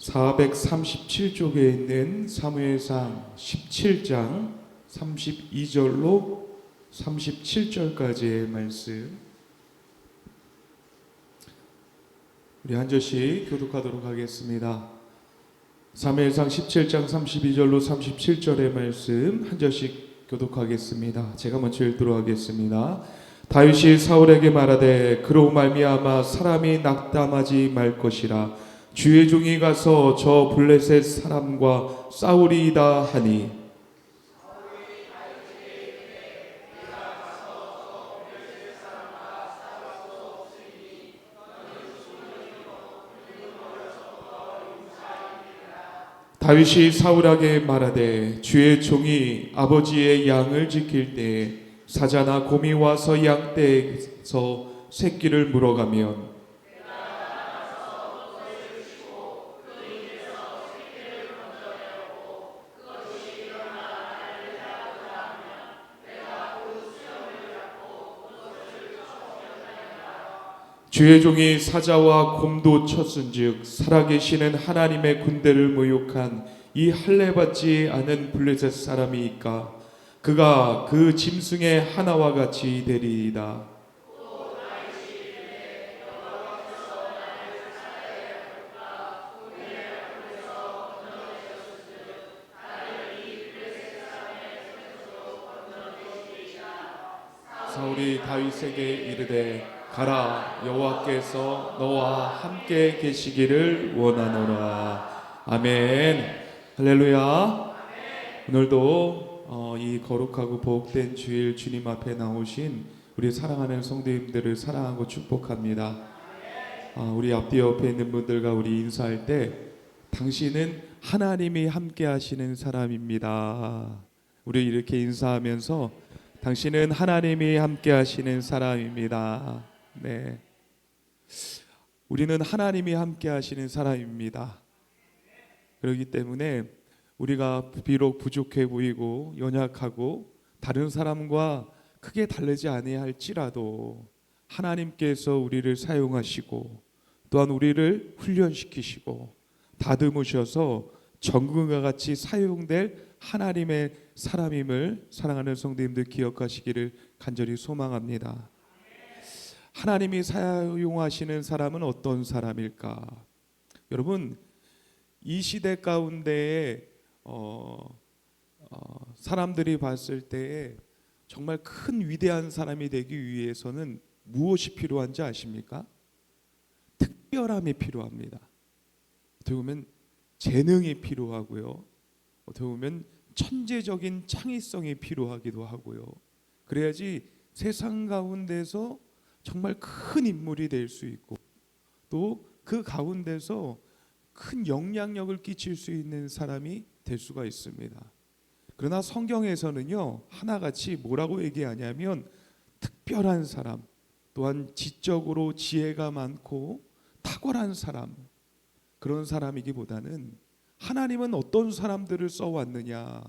437쪽에 있는 사무엘상 17장 32절로 37절까지의 말씀, 우리 한 절씩 교독하도록 하겠습니다. 사무엘상 17장 32절로 37절의 말씀 한 절씩 교독하겠습니다. 제가 먼저 읽도록 하겠습니다. 다윗이 사울에게 말하되 그로 말미암아 사람이 낙담하지 말 것이라. 주의 종이 가서 저 블레셋 사람과 싸우리이다 하니, 다윗이 사울에게 말하되 주의 종이 아버지의 양을 지킬 때에 사자나 곰이 와서 양떼에서 새끼를 물어가면 주의 종이 사자와 곰도 쳤은즉 살아계시는 하나님의 군대를 모욕한 이 할례받지 않은 블레셋 사람이니까 그가 그 짐승의 하나와 같이 되리이다. 사울이 다윗에게 이르되 가라, 여호와께서 너와 함께 계시기를 원하노라. 아멘. 할렐루야. 오늘도 이 거룩하고 복된 주일 주님 앞에 나오신 우리 사랑하는 성도님들을 사랑하고 축복합니다. 우리 앞뒤 옆에 있는 분들과 우리 인사할 때 당신은 하나님이 함께 하시는 사람입니다. 우리 이렇게 인사하면서 당신은 하나님이 함께 하시는 사람입니다. 네, 우리는 하나님이 함께 하시는 사람입니다. 그렇기 때문에 우리가 비록 부족해 보이고 연약하고 다른 사람과 크게 다르지 아니할지라도 하나님께서 우리를 사용하시고 또한 우리를 훈련시키시고 다듬으셔서 정금과 같이 사용될 하나님의 사람임을 사랑하는 성도님들 기억하시기를 간절히 소망합니다. 하나님이 사용하시는 사람은 어떤 사람일까? 여러분, 이 시대 가운데에 사람들이 봤을 때에 정말 큰 위대한 사람이 되기 위해서는 무엇이 필요한지 아십니까? 특별함이 필요합니다. 어떻게 보면 재능이 필요하고요. 어떻게 보면 천재적인 창의성이 필요하기도 하고요. 그래야지 세상 가운데서 정말 큰 인물이 될 수 있고 또 그 가운데서 큰 영향력을 끼칠 수 있는 사람이 될 수가 있습니다. 그러나 성경에서는요, 하나같이 뭐라고 얘기하냐면 특별한 사람, 또한 지적으로 지혜가 많고 탁월한 사람, 그런 사람이기보다는 하나님은 어떤 사람들을 써왔느냐,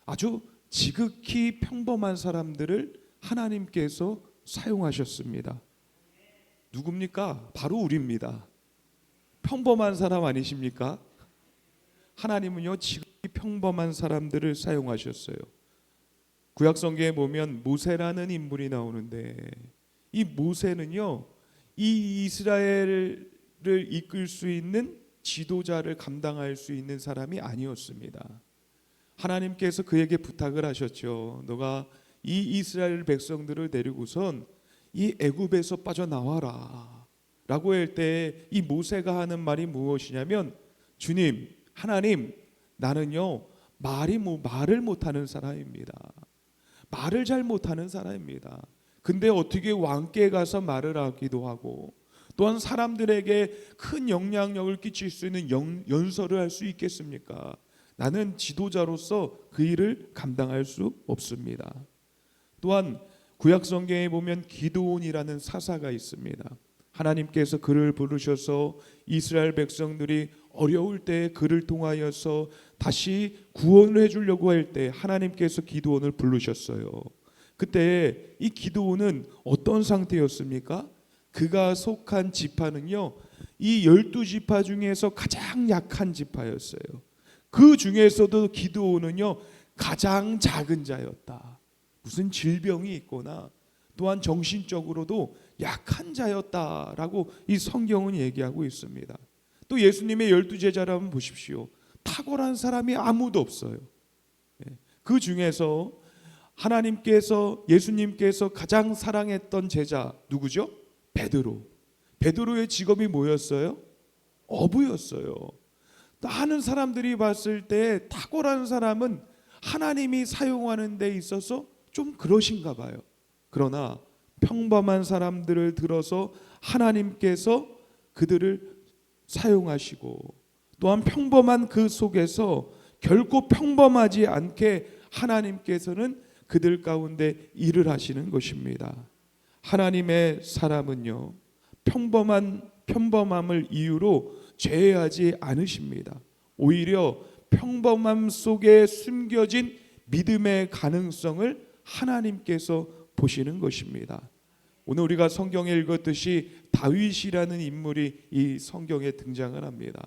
아주 지극히 평범한 사람들을 하나님께서 사용하셨습니다. 누굽니까? 바로 우리입니다. 평범한 사람 아니십니까? 하나님은요, 지극히 평범한 사람들을 사용하셨어요. 구약 성경에 보면 모세라는 인물이 나오는데 이 모세는요, 이 이스라엘을 이끌 수 있는 지도자를 감당할 수 있는 사람이 아니었습니다. 하나님께서 그에게 부탁을 하셨죠. 너가 이 이스라엘 백성들을 데리고선 이 애굽에서 빠져나와라 라고 할 때 이 모세가 하는 말이 무엇이냐면, 주님, 하나님, 나는요 말을 못하는 사람입니다. 말을 잘 못하는 사람입니다. 근데 어떻게 왕께 가서 말을 하기도 하고 또한 사람들에게 큰 영향력을 끼칠 수 있는 연설을 할 수 있겠습니까? 나는 지도자로서 그 일을 감당할 수 없습니다. 또한 구약 성경에 보면 기드온이라는 사사가 있습니다. 하나님께서 그를 부르셔서 이스라엘 백성들이 어려울 때 그를 통하여서 다시 구원을 해주려고 할 때 하나님께서 기드온을 부르셨어요. 그때 이 기드온은 어떤 상태였습니까? 그가 속한 지파는요, 이 12지파 중에서 가장 약한 지파였어요. 그 중에서도 기드온은요 가장 작은 자였다. 무슨 질병이 있거나 또한 정신적으로도 약한 자였다라고 이 성경은 얘기하고 있습니다. 또 예수님의 12제자를 한번 보십시오. 탁월한 사람이 아무도 없어요. 그 중에서 하나님께서 예수님께서 가장 사랑했던 제자 누구죠? 베드로. 베드로의 직업이 뭐였어요? 어부였어요. 많은 사람들이 봤을 때 탁월한 사람은 하나님이 사용하는 데 있어서 좀 그러신가 봐요. 그러나 평범한 사람들을 들어서 하나님께서 그들을 사용하시고 또한 평범한 그 속에서 결코 평범하지 않게 하나님께서는 그들 가운데 일을 하시는 것입니다. 하나님의 사람은요 평범함을 이유로 죄하지 않으십니다. 오히려 평범함 속에 숨겨진 믿음의 가능성을 하나님께서 보시는 것입니다. 오늘 우리가 성경에 읽었듯이 다윗이라는 인물이 이 성경에 등장을 합니다.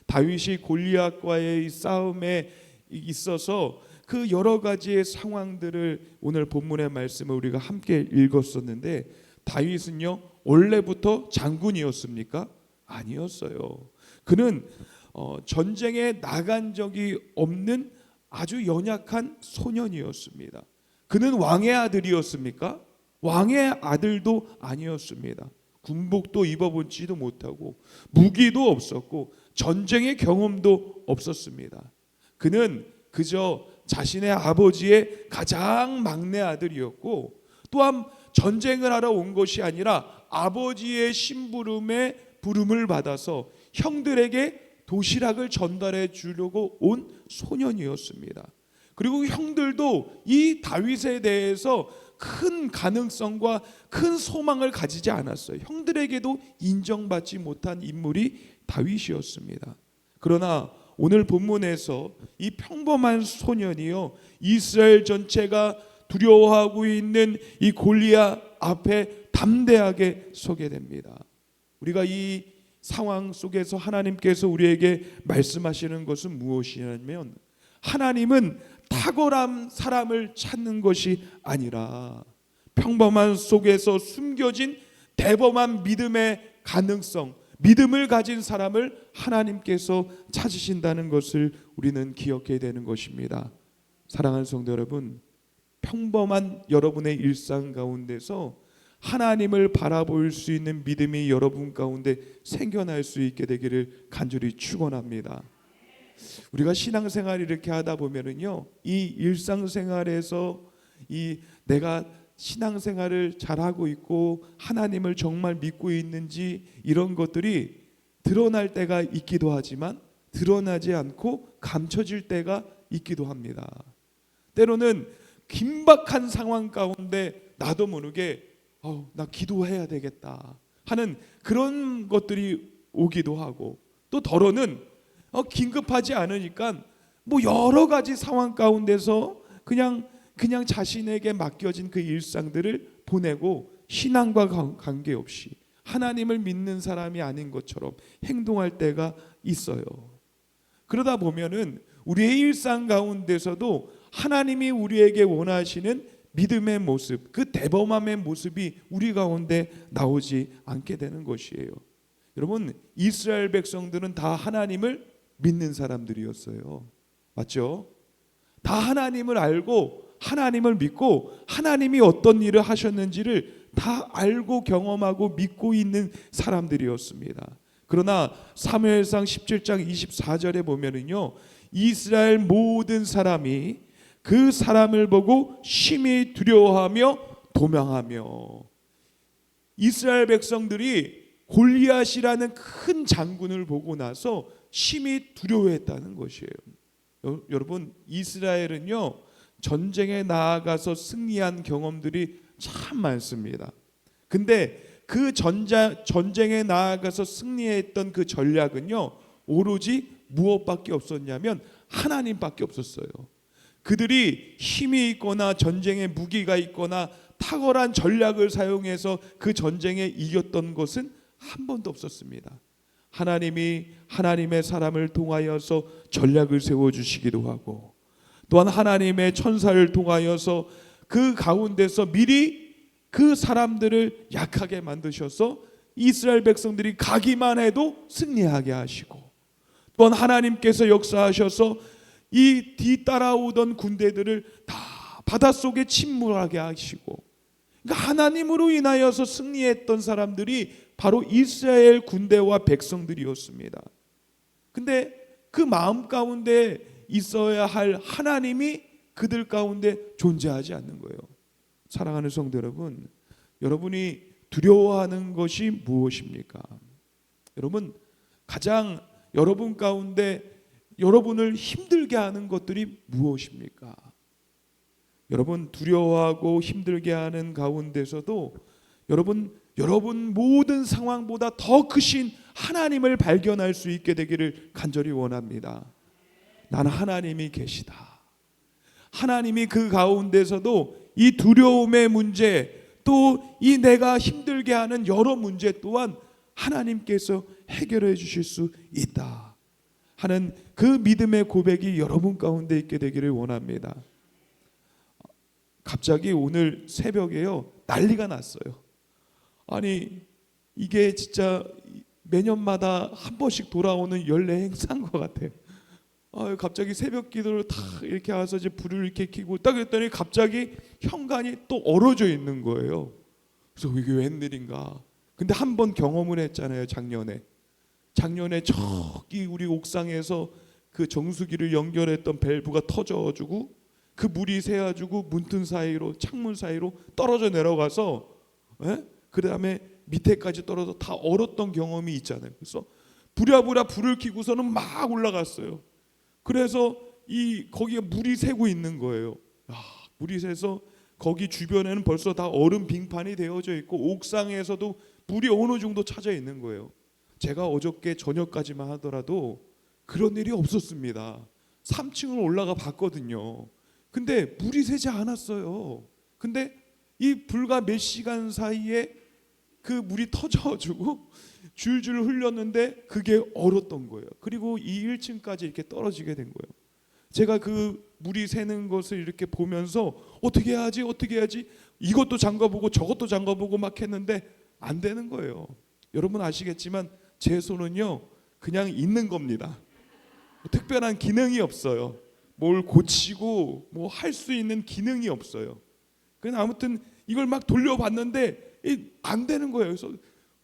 다윗이 골리앗과의 싸움에 있어서 그 여러 가지의 상황들을 오늘 본문의 말씀을 우리가 함께 읽었었는데 다윗은요 원래부터 장군이었습니까? 아니었어요. 그는 전쟁에 나간 적이 없는 아주 연약한 소년이었습니다. 그는 왕의 아들이었습니까? 왕의 아들도 아니었습니다. 군복도 입어보지도 못하고 무기도 없었고 전쟁의 경험도 없었습니다. 그는 그저 자신의 아버지의 가장 막내 아들이었고 또한 전쟁을 하러 온 것이 아니라 아버지의 심부름에 부름을 받아서 형들에게 도시락을 전달해 주려고 온 소년이었습니다. 그리고 형들도 이 다윗에 대해서 큰 가능성과 큰 소망을 가지지 않았어요. 형들에게도 인정받지 못한 인물이 다윗이었습니다. 그러나 오늘 본문에서 이 평범한 소년이요 이스라엘 전체가 두려워하고 있는 이 골리앗 앞에 담대하게 서게 됩니다. 우리가 이 상황 속에서 하나님께서 우리에게 말씀하시는 것은 무엇이냐면 하나님은 탁월한 사람을 찾는 것이 아니라 평범한 속에서 숨겨진 대범한 믿음의 가능성, 믿음을 가진 사람을 하나님께서 찾으신다는 것을 우리는 기억해야 되는 것입니다. 사랑하는 성도 여러분, 평범한 여러분의 일상 가운데서 하나님을 바라볼 수 있는 믿음이 여러분 가운데 생겨날 수 있게 되기를 간절히 축원합니다. 우리가 신앙생활 이렇게 하다 보면은요, 이 일상생활에서 이 내가 신앙생활을 잘하고 있고 하나님을 정말 믿고 있는지 이런 것들이 드러날 때가 있기도 하지만 드러나지 않고 감춰질 때가 있기도 합니다. 때로는 긴박한 상황 가운데 나도 모르게 나 기도해야 되겠다 하는 그런 것들이 오기도 하고 또 더러는 긴급하지 않으니까 뭐 여러 가지 상황 가운데서 그냥 자신에게 맡겨진 그 일상들을 보내고 신앙과 관계없이 하나님을 믿는 사람이 아닌 것처럼 행동할 때가 있어요. 그러다 보면은 우리의 일상 가운데서도 하나님이 우리에게 원하시는 믿음의 모습, 그 대범함의 모습이 우리 가운데 나오지 않게 되는 것이에요. 여러분, 이스라엘 백성들은 다 하나님을 믿는 사람들이었어요. 맞죠? 다 하나님을 알고 하나님을 믿고 하나님이 어떤 일을 하셨는지를 다 알고 경험하고 믿고 있는 사람들이었습니다. 그러나 사무엘상 17장 24절에 보면은요, 이스라엘 모든 사람이 그 사람을 보고 심히 두려워하며 도망하며, 이스라엘 백성들이 골리앗이라는 큰 장군을 보고 나서 심히 두려워했다는 것이에요. 여러분, 이스라엘은요 전쟁에 나아가서 승리한 경험들이 참 많습니다. 근데 그 전쟁에 나아가서 승리했던 그 전략은요 오로지 무엇밖에 없었냐면 하나님밖에 없었어요. 그들이 힘이 있거나 전쟁에 무기가 있거나 탁월한 전략을 사용해서 그 전쟁에 이겼던 것은 한 번도 없었습니다. 하나님이 하나님의 사람을 통하여서 전략을 세워주시기도 하고, 또한 하나님의 천사를 통하여서 그 가운데서 미리 그 사람들을 약하게 만드셔서 이스라엘 백성들이 가기만 해도 승리하게 하시고, 또한 하나님께서 역사하셔서 이 뒤따라오던 군대들을 다 바닷속에 침몰하게 하시고, 그러니까 하나님으로 인하여서 승리했던 사람들이 바로 이스라엘 군대와 백성들이었습니다. 근데 그 마음 가운데 있어야 할 하나님이 그들 가운데 존재하지 않는 거예요. 사랑하는 성도 여러분, 여러분이 두려워하는 것이 무엇입니까? 여러분, 가장 여러분 가운데 여러분을 힘들게 하는 것들이 무엇입니까? 여러분, 두려워하고 힘들게 하는 가운데서도 여러분 모든 상황보다 더 크신 하나님을 발견할 수 있게 되기를 간절히 원합니다. 나는 하나님이 계시다. 하나님이 그 가운데서도 이 두려움의 문제, 또 이 내가 힘들게 하는 여러 문제 또한 하나님께서 해결해 주실 수 있다 하는 그 믿음의 고백이 여러분 가운데 있게 되기를 원합니다. 갑자기 오늘 새벽에요, 난리가 났어요. 아니, 이게 진짜 매년마다 한 번씩 돌아오는 연례 행사인 것 같아요. 갑자기 새벽 기도를 다 이렇게 와서 이제 불을 이렇게 켜고 딱 그랬더니 갑자기 현관이 또 얼어져 있는 거예요. 그래서 이게 웬일인가. 근데 한 번 경험을 했잖아요. 작년에 저기 우리 옥상에서 그 정수기를 연결했던 밸브가 터져가지고 그 물이 새가지고 문틈 사이로, 창문 사이로 떨어져 내려가서, 그 다음에 밑에까지 떨어져 다 얼었던 경험이 있잖아요. 그래서 부랴부랴 불을 켜고서는 막 올라갔어요. 그래서 거기에 물이 새고 있는 거예요. 물이 새서 거기 주변에는 벌써 다 얼음 빙판이 되어져 있고 옥상에서도 물이 어느 정도 차져 있는 거예요. 제가 어저께 저녁까지만 하더라도 그런 일이 없었습니다. 3층을 올라가 봤거든요. 근데 물이 새지 않았어요. 근데 이 불과 몇 시간 사이에 그 물이 터져가지고 줄줄 흘렸는데 그게 얼었던 거예요. 그리고 이 1층까지 이렇게 떨어지게 된 거예요. 제가 그 물이 새는 것을 이렇게 보면서 어떻게 해야지 이것도 잠가보고 저것도 잠가보고 막 했는데 안 되는 거예요. 여러분 아시겠지만 제 손은요 그냥 있는 겁니다. 특별한 기능이 없어요. 뭘 고치고 뭐 할 수 있는 기능이 없어요. 그냥 아무튼 이걸 막 돌려봤는데 안 되는 거예요. 그래서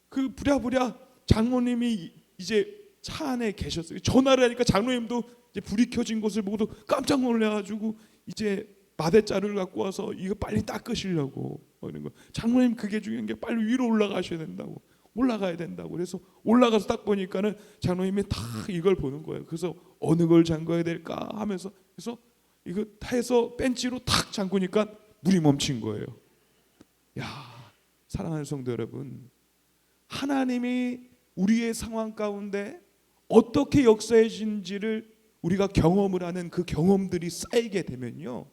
그 부랴부랴 장로님이 이제 차 안에 계셨어요. 전화를 하니까 장로님도 이제 불이 켜진 것을 보고도 깜짝 놀래가지고 이제 마대자루를 갖고 와서 이거 빨리 닦으시려고 이런 거. 장로님 그게 중요한 게 빨리 위로 올라가셔야 된다고, 올라가야 된다고. 그래서 올라가서 딱 보니까는 장로님이 다 이걸 보는 거예요. 그래서 어느 걸 잠궈야 될까 하면서 그래서 이거 해서 벤치로 탁 잠그니까 물이 멈춘 거예요. 야, 사랑하는 성도 여러분, 하나님이 우리의 상황 가운데 어떻게 역사해 주신지를 우리가 경험을 하는 그 경험들이 쌓이게 되면요,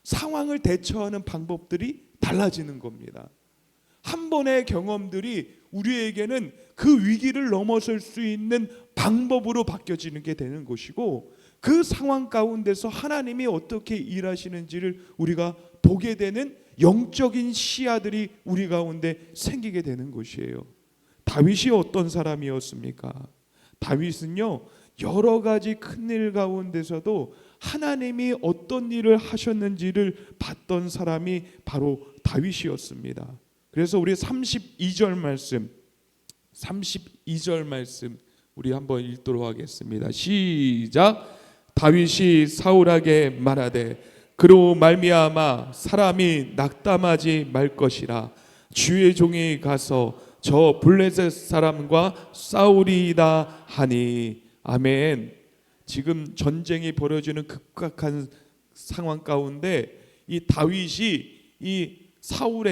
상황을 대처하는 방법들이 달라지는 겁니다. 한 번의 경험들이 우리에게는 그 위기를 넘어설 수 있는 방법으로 바뀌어지는 게 되는 것이고, 그 상황 가운데서 하나님이 어떻게 일하시는지를 우리가 보게 되는 영적인 시야들이 우리 가운데 생기게 되는 것이에요. 다윗이 어떤 사람이었습니까? 다윗은요 여러 가지 큰일 가운데서도 하나님이 어떤 일을 하셨는지를 봤던 사람이 바로 다윗이었습니다. 그래서 우리 32절 말씀 우리 한번 읽도록 하겠습니다. 시작. 다윗이 사울에게 말하되 그로 말미암아 사람이 낙담하지 말 것이라. 주의 종이 가서 저 블레셋 사람과 싸우리이다 하니. 아멘. 지금 전쟁이 벌어지는 급박한 상황 가운데 이 다윗이 이 사울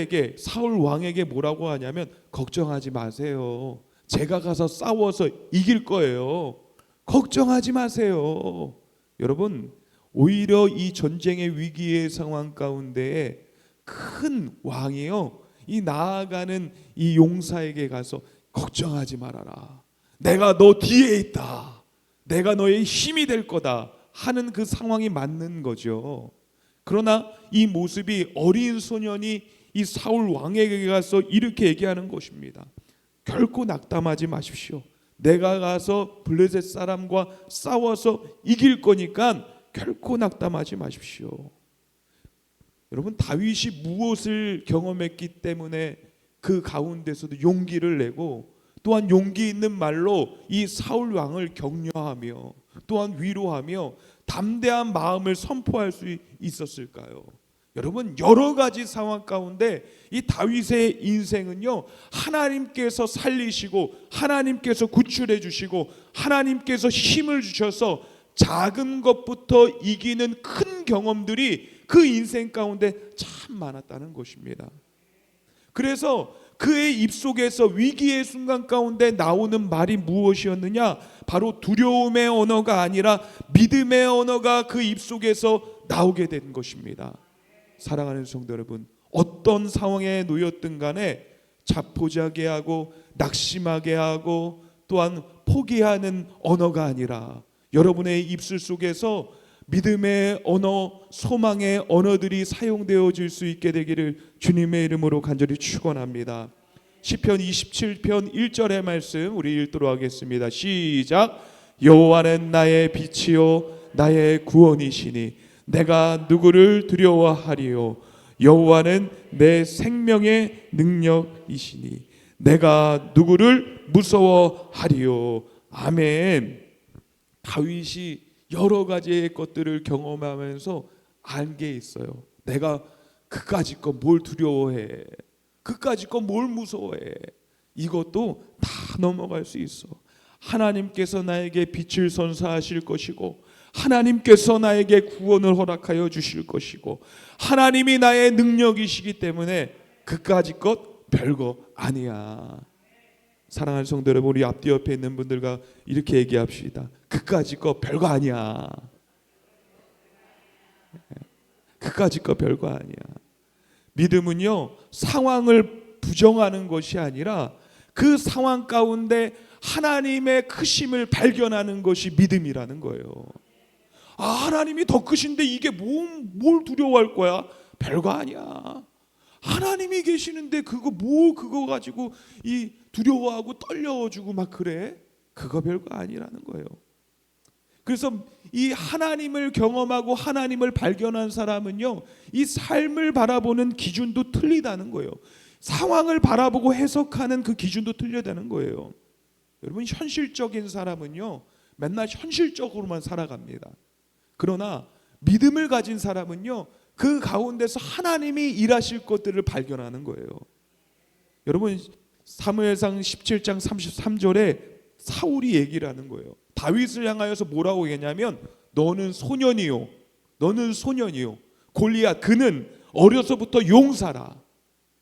왕에게 뭐라고 하냐면 걱정하지 마세요. 제가 가서 싸워서 이길 거예요. 걱정하지 마세요. 여러분, 오히려 이 전쟁의 위기의 상황 가운데 큰 왕이요, 이 나아가는 이 용사에게 가서 걱정하지 말아라. 내가 너 뒤에 있다, 내가 너의 힘이 될 거다 하는 그 상황이 맞는 거죠. 그러나 이 모습이 어린 소년이 이 사울 왕에게 가서 이렇게 얘기하는 것입니다. 결코 낙담하지 마십시오. 내가 가서 블레셋 사람과 싸워서 이길 거니까 결코 낙담하지 마십시오. 여러분, 다윗이 무엇을 경험했기 때문에 그 가운데서도 용기를 내고 또한 용기 있는 말로 이 사울 왕을 격려하며 또한 위로하며 담대한 마음을 선포할 수 있었을까요? 여러분, 여러 가지 상황 가운데 이 다윗의 인생은요, 하나님께서 살리시고 하나님께서 구출해 주시고 하나님께서 힘을 주셔서 작은 것부터 이기는 큰 경험들이 그 인생 가운데 참 많았다는 것입니다. 그래서 그의 입속에서 위기의 순간 가운데 나오는 말이 무엇이었느냐? 바로 두려움의 언어가 아니라 믿음의 언어가 그 입속에서 나오게 된 것입니다. 사랑하는 성도 여러분, 어떤 상황에 놓였든 간에 자포자기하게 하고 낙심하게 하고 또한 포기하는 언어가 아니라 여러분의 입술 속에서 믿음의 언어, 소망의 언어들이 사용되어질 수 있게 되기를 주님의 이름으로 간절히 축원합니다. 시편 27편 1절의 말씀 우리 읽도록 하겠습니다. 시작. 여호와는 나의 빛이요 나의 구원이시니 내가 누구를 두려워하리요. 여호와는 내 생명의 능력이시니 내가 누구를 무서워하리요. 아멘. 다윗이 여러 가지의 것들을 경험하면서 알 게 있어요. 내가 그까짓 거 뭘 두려워해, 그까짓 거 뭘 무서워해, 이것도 다 넘어갈 수 있어. 하나님께서 나에게 빛을 선사하실 것이고 하나님께서 나에게 구원을 허락하여 주실 것이고 하나님이 나의 능력이시기 때문에 그까짓 것 별거 아니야. 사랑하는 성도 여러분, 우리 앞뒤 옆에 있는 분들과 이렇게 얘기합시다. 그까짓 거 별거 아니야. 그까짓 거 별거 아니야. 믿음은요, 상황을 부정하는 것이 아니라 그 상황 가운데 하나님의 크심을 발견하는 것이 믿음이라는 거예요. 아, 하나님이 더 크신데 이게 뭘 두려워할 거야? 별거 아니야. 하나님이 계시는데 그거 가지고 이 두려워하고 떨려주고 막 그래? 그거 별거 아니라는 거예요. 그래서 이 하나님을 경험하고 하나님을 발견한 사람은요, 이 삶을 바라보는 기준도 틀리다는 거예요. 상황을 바라보고 해석하는 그 기준도 틀리다는 거예요. 여러분, 현실적인 사람은요, 맨날 현실적으로만 살아갑니다. 그러나 믿음을 가진 사람은요, 그 가운데서 하나님이 일하실 것들을 발견하는 거예요. 여러분, 사무엘상 17장 33절에 사울이 얘기를 하는 거예요. 다윗을 향하여서 뭐라고 얘기했냐면 너는 소년이요, 너는 소년이요. 골리앗 그는 어려서부터 용사라.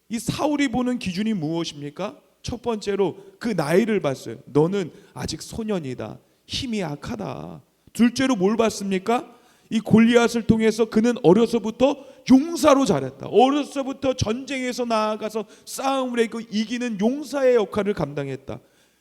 이 사울이 보는 기준이 무엇입니까? 첫 번째로 그 나이를 봤어요. 너는 아직 소년이다, 힘이 약하다. 둘째로 뭘 봤습니까? 이 골리앗을 통해서 그는 어려서부터 용사로 자랐다. 어려서부터 전쟁에서 나아가서 싸움을 하고 이기는 용사의 역할을 감당했다.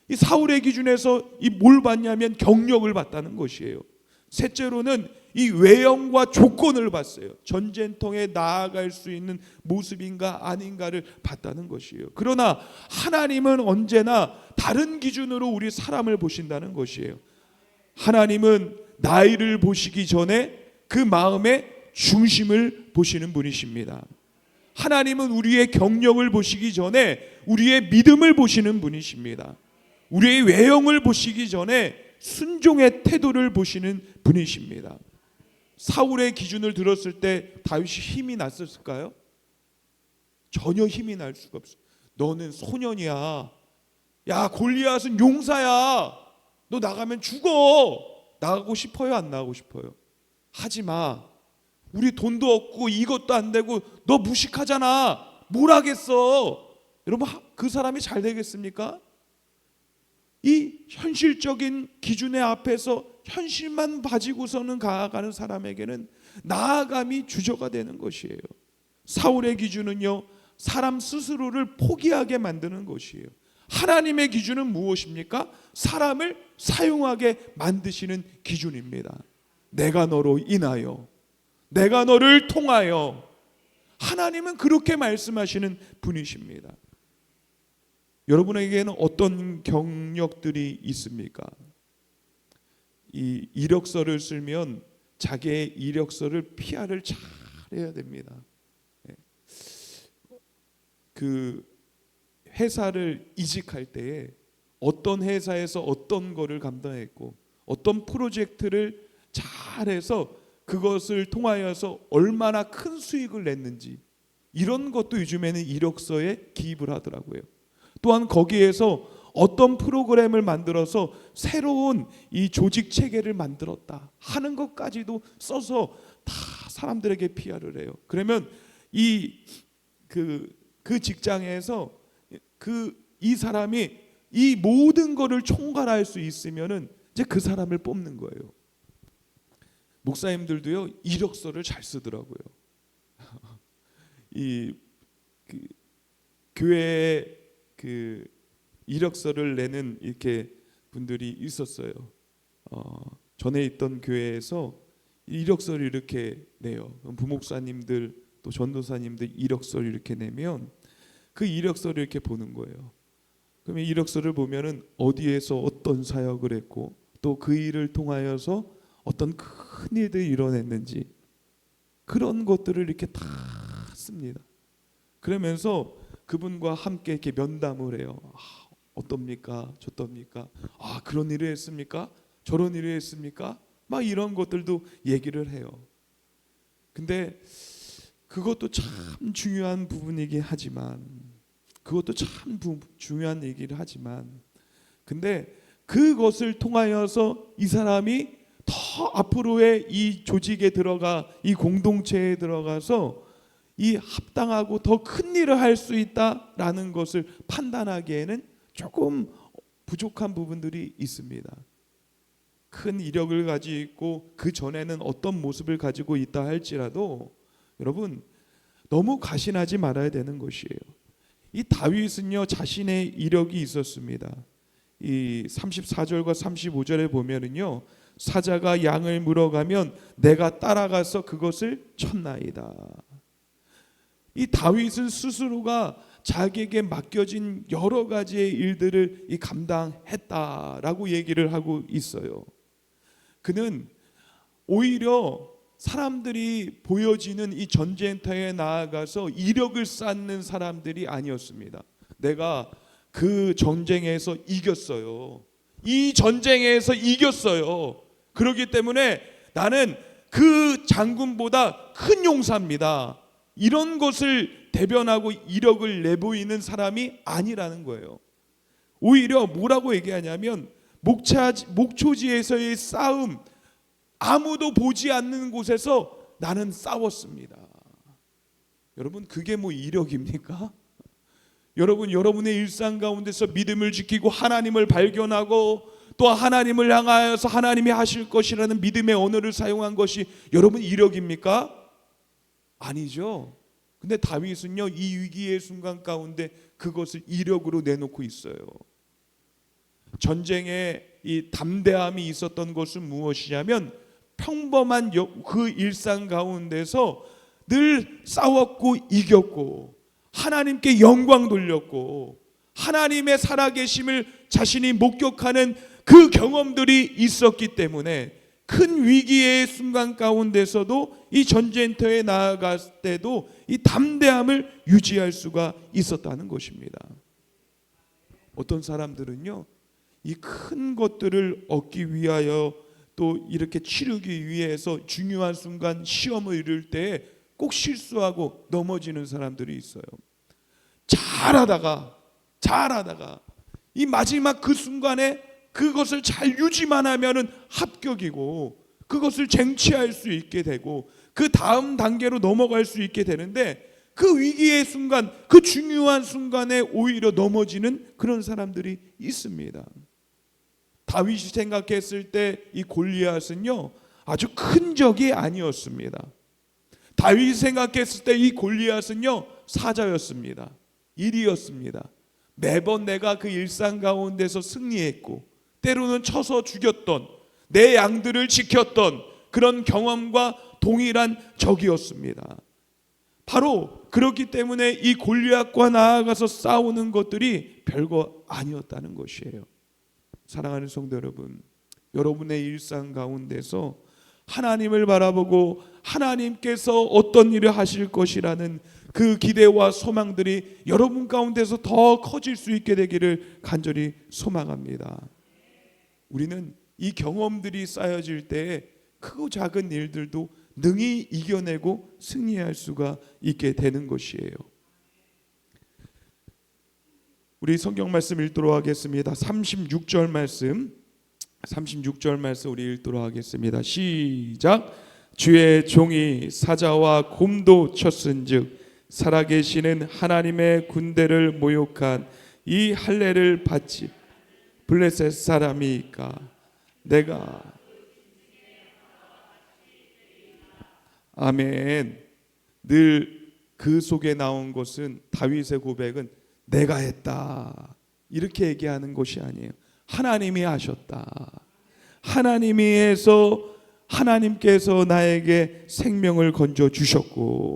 이 사울의 기준에서 이 뭘 봤냐면 경력을 봤다는 것이에요. 셋째로는 이 외형과 조건을 봤어요. 전쟁터에 나아갈 수 있는 모습인가 아닌가를 봤다는 것이에요. 그러나 하나님은 언제나 다른 기준으로 우리 사람을 보신다는 것이에요. 하나님은 나이를 보시기 전에 그 마음의 중심을 보시는 분이십니다. 하나님은 우리의 경력을 보시기 전에 우리의 믿음을 보시는 분이십니다. 우리의 외형을 보시기 전에 순종의 태도를 보시는 분이십니다. 사울의 기준을 들었을 때 다윗이 힘이 났었을까요? 전혀 힘이 날 수가 없어요. 너는 소년이야. 야, 골리앗은 용사야. 너 나가면 죽어. 나가고 싶어요, 안 나가고 싶어요? 하지 마. 우리 돈도 없고 이것도 안 되고 너 무식하잖아. 뭘 하겠어? 여러분, 그 사람이 잘 되겠습니까? 이 현실적인 기준의 앞에서 현실만 가지고서는 가는 사람에게는 나아감이 주저가 되는 것이에요. 사울의 기준은요, 사람 스스로를 포기하게 만드는 것이에요. 하나님의 기준은 무엇입니까? 사람을 사용하게 만드시는 기준입니다. 내가 너로 인하여, 내가 너를 통하여. 하나님은 그렇게 말씀하시는 분이십니다. 여러분에게는 어떤 경력들이 있습니까? 이 이력서를 쓰면 자기의 이력서를 PR을 잘 해야 됩니다. 그 회사를 이직할 때에 어떤 회사에서 어떤 거를 감당했고 어떤 프로젝트를 잘해서 그것을 통하여서 얼마나 큰 수익을 냈는지, 이런 것도 요즘에는 이력서에 기입을 하더라고요. 또한 거기에서 어떤 프로그램을 만들어서 새로운 이 조직 체계를 만들었다 하는 것까지도 써서 다 사람들에게 PR을 해요. 그러면 그 직장에서 이 사람이 이 모든 거를 총괄할 수 있으면은 이제 그 사람을 뽑는 거예요. 목사님들도요, 이력서를 잘 쓰더라고요. 교회에 이력서를 내는 이렇게 분들이 있었어요. 전에 있던 교회에서 이력서를 이렇게 내요. 부목사님들 또 전도사님들 이력서를 이렇게 내면 그 이력서를 이렇게 보는 거예요. 그러면 이력서를 보면은 어디에서 어떤 사역을 했고 또 그 일을 통하여서 어떤 큰 일들을 이뤄냈는지, 그런 것들을 이렇게 다 씁니다. 그러면서 그분과 함께 이렇게 면담을 해요. 어떻습니까? 저떻습니까? 그런 일을 했습니까? 저런 일을 했습니까? 막 이런 것들도 얘기를 해요. 근데 그것도 참 중요한 부분이긴 하지만, 중요한 얘기를 하지만, 근데 그것을 통하여서 이 사람이 더 앞으로의 이 조직에 들어가, 이 공동체에 들어가서 이 합당하고 더 큰 일을 할 수 있다라는 것을 판단하기에는 조금 부족한 부분들이 있습니다. 큰 이력을 가지고 있고 그 전에는 어떤 모습을 가지고 있다 할지라도 여러분, 너무 과신하지 말아야 되는 것이에요. 이 다윗은요, 자신의 이력이 있었습니다. 이 34절과 35절에 보면은요, 사자가 양을 물어가면 내가 따라가서 그것을 쳤나이다. 이 다윗은 스스로가 자기에게 맡겨진 여러 가지의 일들을 감당했다라고 얘기를 하고 있어요. 그는 오히려 사람들이 보여지는 이 전쟁터에 나아가서 이력을 쌓는 사람들이 아니었습니다. 내가 그 전쟁에서 이겼어요. 이 전쟁에서 이겼어요. 그렇기 때문에 나는 그 장군보다 큰 용사입니다. 이런 것을 대변하고 이력을 내보이는 사람이 아니라는 거예요. 오히려 뭐라고 얘기하냐면 목초지에서의 싸움, 아무도 보지 않는 곳에서 나는 싸웠습니다. 여러분, 그게 뭐 이력입니까? 여러분, 여러분의 일상 가운데서 믿음을 지키고 하나님을 발견하고 또 하나님을 향하여서 하나님이 하실 것이라는 믿음의 언어를 사용한 것이 여러분 이력입니까? 아니죠. 근데 다윗은요, 이 위기의 순간 가운데 그것을 이력으로 내놓고 있어요. 전쟁에 이 담대함이 있었던 것은 무엇이냐면 평범한 그 일상 가운데서 늘 싸웠고 이겼고 하나님께 영광 돌렸고 하나님의 살아계심을 자신이 목격하는 그 경험들이 있었기 때문에 큰 위기의 순간 가운데서도 이 전쟁터에 나아갈 때도 이 담대함을 유지할 수가 있었다는 것입니다. 어떤 사람들은요, 이 큰 것들을 얻기 위하여 또 이렇게 치르기 위해서 중요한 순간 시험을 이룰 때 꼭 실수하고 넘어지는 사람들이 있어요. 잘하다가 이 마지막 그 순간에 그것을 잘 유지만 하면은 합격이고 그것을 쟁취할 수 있게 되고 그 다음 단계로 넘어갈 수 있게 되는데 그 위기의 순간, 그 중요한 순간에 오히려 넘어지는 그런 사람들이 있습니다. 다윗이 생각했을 때 이 골리앗은요, 아주 큰 적이 아니었습니다. 다윗이 생각했을 때 이 골리앗은요, 사자였습니다. 일이었습니다. 매번 내가 그 일상 가운데서 승리했고 때로는 쳐서 죽였던 내 양들을 지켰던 그런 경험과 동일한 적이었습니다. 바로 그렇기 때문에 이 골리앗과 나아가서 싸우는 것들이 별거 아니었다는 것이에요. 사랑하는 성도 여러분, 여러분의 일상 가운데서 하나님을 바라보고 하나님께서 어떤 일을 하실 것이라는 그 기대와 소망들이 여러분 가운데서 더 커질 수 있게 되기를 간절히 소망합니다. 우리는 이 경험들이 쌓여질 때 크고 작은 일들도 능히 이겨내고 승리할 수가 있게 되는 것이에요. 우리 성경 말씀 읽도록 하겠습니다. 36절 말씀 우리 읽도록 하겠습니다. 시작. 주의 종이 사자와 곰도 쳤은즉 살아계시는 하나님의 군대를 모욕한 이 할례를 받지 블레셋 사람이니까 내가 아멘. 늘 그 속에 나온 것은 다윗의 고백은 내가 했다 이렇게 얘기하는 것이 아니에요. 하나님이 하셨다. 하나님께서 나에게 생명을 건져 주셨고